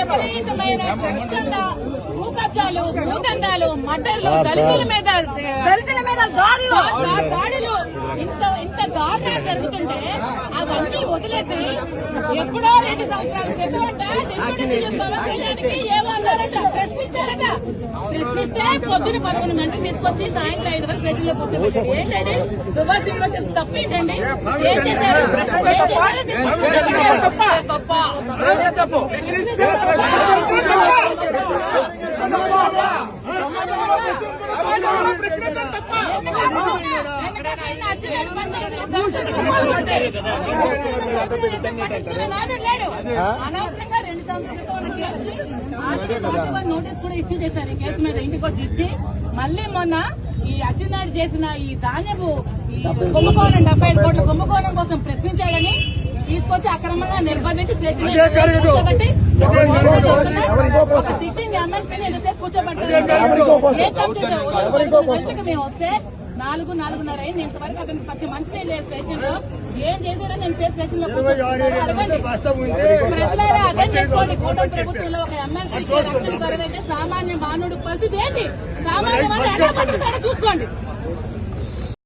విపరీతమైన భూకబ్జాలు, భూదందాలు, మటర్లు, దళితుల మీద దాడులు ఇంత దారుణాలు జరుగుతుంటే అవన్నీ వదిలేసి ఎప్పుడో 2 సంవత్సరాల క్రితం ఏమన్నారట, ప్రశ్నించారట. ప్రశ్నిస్తే పొద్దున 11 గంటలు తీసుకొచ్చి సాయంత్రం 5 వరకు స్టేషన్ లో కూర్చోబెట్టారు. ఏంటండి దుబాయ్ యూనివర్సిటీ తప్పేంటండి? ఏం చేశారు? అనవసరంగా 2 సంవత్సరాల నోటీస్ కూడా ఇష్యూ చేశారు. ఈ కేసు మీద ఇంటికి వచ్చి ఇచ్చి మళ్ళీ మొన్న ఈ అచ్చెన్నాయుడు చేసిన ఈ ధాన్యపు కుంభకోణం 75 కోట్ల కుంభకోణం కోసం ప్రశ్నించాడని తీసుకొచ్చి అక్రమంగా నిర్బంధించి స్టేషన్ కూర్చోబెట్టి ఒక సిట్టింగ్ ఎమ్మెల్సీని ఎంతసేపు కూర్చోబెట్టారు. మేము వస్తే 4:30 అయింది. ఇంతవరకు అతనికి పచ్చి మంచినీళ్ళు లేదు స్టేషన్ లో. ఏం చేశాడని నేను స్టేషన్ లో అడగండి. ప్రజలారా అర్థం చేసుకోండి. కూటమి ప్రభుత్వంలో ఒక ఎమ్మెల్సీకి రక్షణ కరువైతే సామాన్య మానవుడి పరిస్థితి ఏంటి? సామాన్య మానవుడు ఎలా బతుకుతాడో చూసుకోండి.